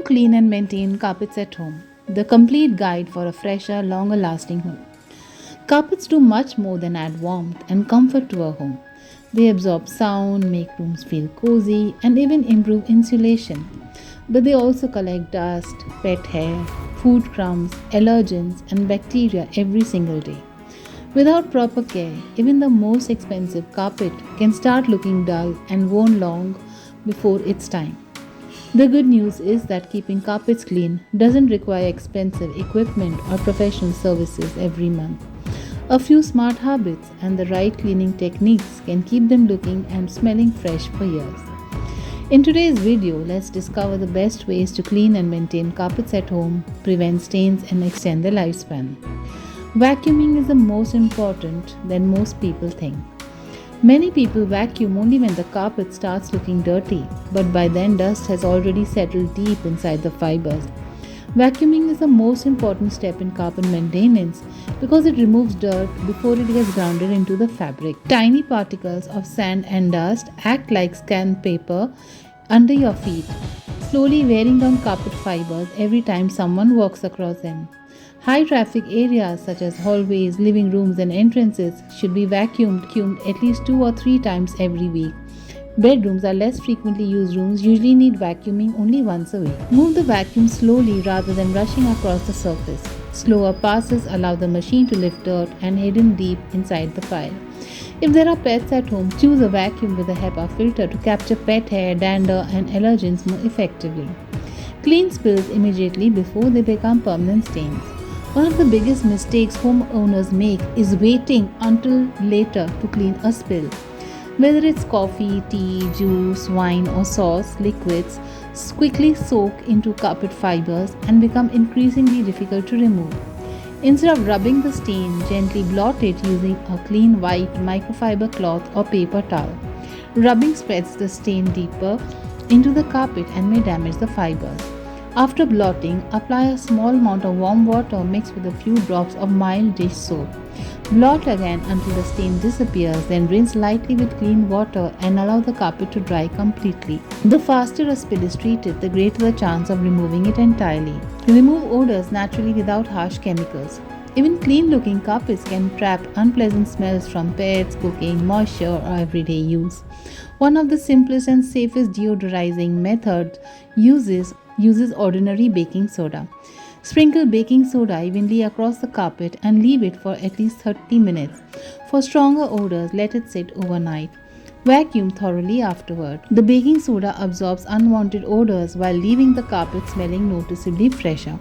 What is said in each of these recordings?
clean and maintain carpets at home. The complete guide for a fresher, longer lasting home. Carpets do much more than add warmth and comfort to a home. They absorb sound, make rooms feel cozy, and even improve insulation. But they also collect dust, pet hair, food crumbs, allergens, and bacteria every single day. Without proper care, even the most expensive carpet can start looking dull and worn long before its time. The good news is that keeping carpets clean doesn't require expensive equipment or professional services every month. A few smart habits and the right cleaning techniques can keep them looking and smelling fresh for years. In today's video, let's discover the best ways to clean and maintain carpets at home, prevent stains, and extend their lifespan. Vacuuming is the most important than most people think. Many people vacuum only when the carpet starts looking dirty, but by then dust has already settled deep inside the fibers. Vacuuming is the most important step in carpet maintenance because it removes dirt before it gets grounded into the fabric. Tiny particles of sand and dust act like sandpaper under your feet, slowly wearing down carpet fibers every time someone walks across them. High traffic areas such as hallways, living rooms, and entrances should be vacuumed at least 2 or 3 times every week. Bedrooms are less frequently used rooms, usually need vacuuming only once a week. Move the vacuum slowly rather than rushing across the surface. Slower passes allow the machine to lift dirt and hidden deep inside the pile. If there are pets at home, choose a vacuum with a HEPA filter to capture pet hair, dander, and allergens more effectively. Clean spills immediately before they become permanent stains. One of the biggest mistakes homeowners make is waiting until later to clean a spill. Whether it's coffee, tea, juice, wine, or sauce, liquids quickly soak into carpet fibers and become increasingly difficult to remove. Instead of rubbing the stain, gently blot it using a clean white microfiber cloth or paper towel. Rubbing spreads the stain deeper into the carpet and may damage the fibers. After blotting, apply a small amount of warm water mixed with a few drops of mild dish soap. Blot again until the stain disappears, then rinse lightly with clean water and allow the carpet to dry completely. The faster a spill is treated, the greater the chance of removing it entirely. Remove odors naturally without harsh chemicals. Even clean-looking carpets can trap unpleasant smells from pets, cooking, moisture, or everyday use. One of the simplest and safest deodorizing methods uses ordinary baking soda. Sprinkle baking soda evenly across the carpet and leave it for at least 30 minutes. For stronger odors, let it sit overnight. Vacuum thoroughly afterward. The baking soda absorbs unwanted odors while leaving the carpet smelling noticeably fresher.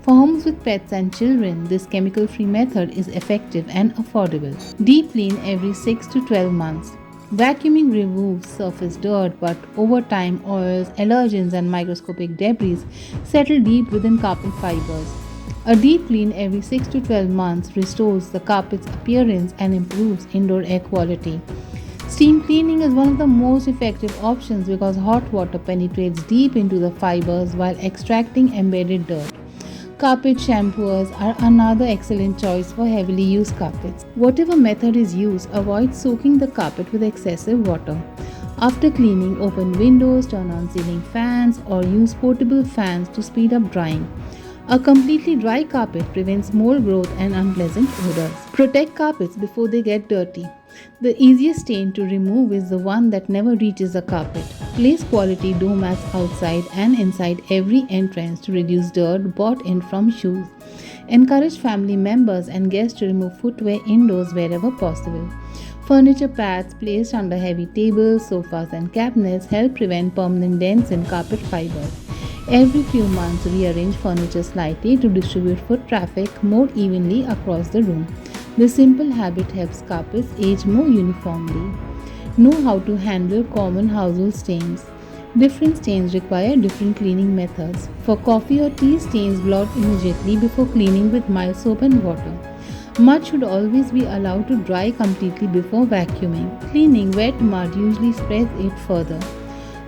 For homes with pets and children, this chemical-free method is effective and affordable. Deep clean every 6 to 12 months. Vacuuming removes surface dirt, but over time, oils, allergens, and microscopic debris settle deep within carpet fibers. A deep clean every 6 to 12 months restores the carpet's appearance and improves indoor air quality. Steam cleaning is one of the most effective options because hot water penetrates deep into the fibers while extracting embedded dirt. Carpet shampoos are another excellent choice for heavily used carpets. Whatever method is used, avoid soaking the carpet with excessive water. After cleaning, open windows, turn on ceiling fans, or use portable fans to speed up drying. A completely dry carpet prevents mold growth and unpleasant odors. Protect carpets before they get dirty. The easiest stain to remove is the one that never reaches the carpet. Place quality doormats outside and inside every entrance to reduce dirt brought in from shoes. Encourage family members and guests to remove footwear indoors wherever possible. Furniture pads placed under heavy tables, sofas, and cabinets help prevent permanent dents in carpet fibers. Every few months, rearrange furniture slightly to distribute foot traffic more evenly across the room. This simple habit helps carpets age more uniformly. Know how to handle common household stains. Different stains require different cleaning methods. For coffee or tea stains, blot immediately before cleaning with mild soap and water. Mud should always be allowed to dry completely before vacuuming. Cleaning wet mud usually spreads it further.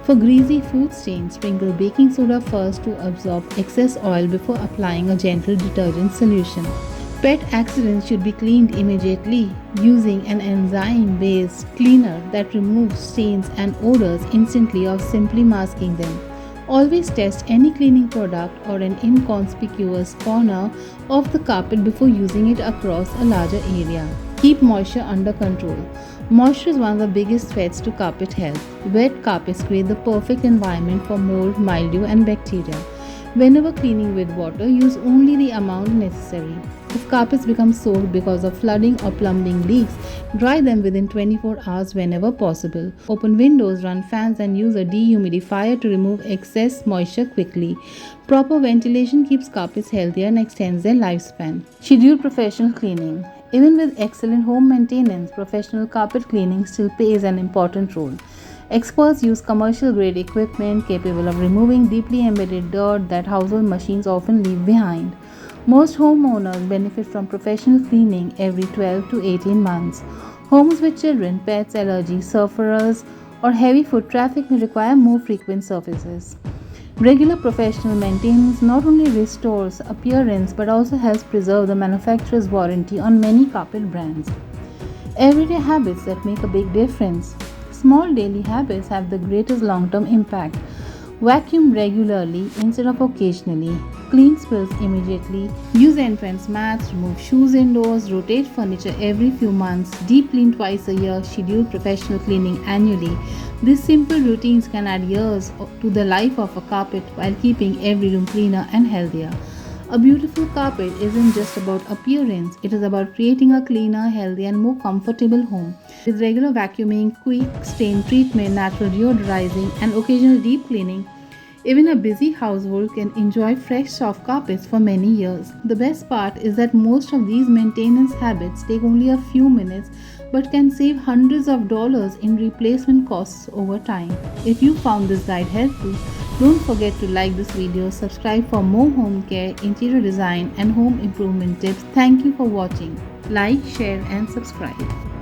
For greasy food stains, sprinkle baking soda first to absorb excess oil before applying a gentle detergent solution. Pet accidents should be cleaned immediately using an enzyme-based cleaner that removes stains and odors instantly or simply masking them. Always test any cleaning product or an inconspicuous corner of the carpet before using it across a larger area. Keep moisture under control. Moisture is one of the biggest threats to carpet health. Wet carpets create the perfect environment for mold, mildew, and bacteria. Whenever cleaning with water, use only the amount necessary. If carpets become soaked because of flooding or plumbing leaks, dry them within 24 hours whenever possible. Open windows, run fans, and use a dehumidifier to remove excess moisture quickly. Proper ventilation keeps carpets healthier and extends their lifespan. Schedule professional cleaning. Even with excellent home maintenance, professional carpet cleaning still plays an important role. Experts use commercial grade equipment capable of removing deeply embedded dirt that household machines often leave behind. Most homeowners benefit from professional cleaning every 12 to 18 months. Homes with children, pets, allergies, sufferers, or heavy foot traffic may require more frequent services. Regular professional maintenance not only restores appearance but also helps preserve the manufacturer's warranty on many carpet brands. Everyday habits that make a big difference. Small daily habits have the greatest long term impact. Vacuum regularly instead of occasionally. Clean spills immediately. Use entrance mats. Remove shoes indoors. Rotate furniture every few months. Deep clean twice a year. Schedule professional cleaning annually. These simple routines can add years to the life of a carpet while keeping every room cleaner and healthier. A beautiful carpet isn't just about appearance, it is about creating a cleaner, healthier, and more comfortable home. With regular vacuuming, quick stain treatment, natural deodorizing, and occasional deep cleaning, even a busy household can enjoy fresh, soft carpets for many years. The best part is that most of these maintenance habits take only a few minutes but can save hundreds of dollars in replacement costs over time. If you found this guide helpful, don't forget to like this video, subscribe for more home care, interior design, and home improvement tips. Thank you for watching. Like, share, and subscribe.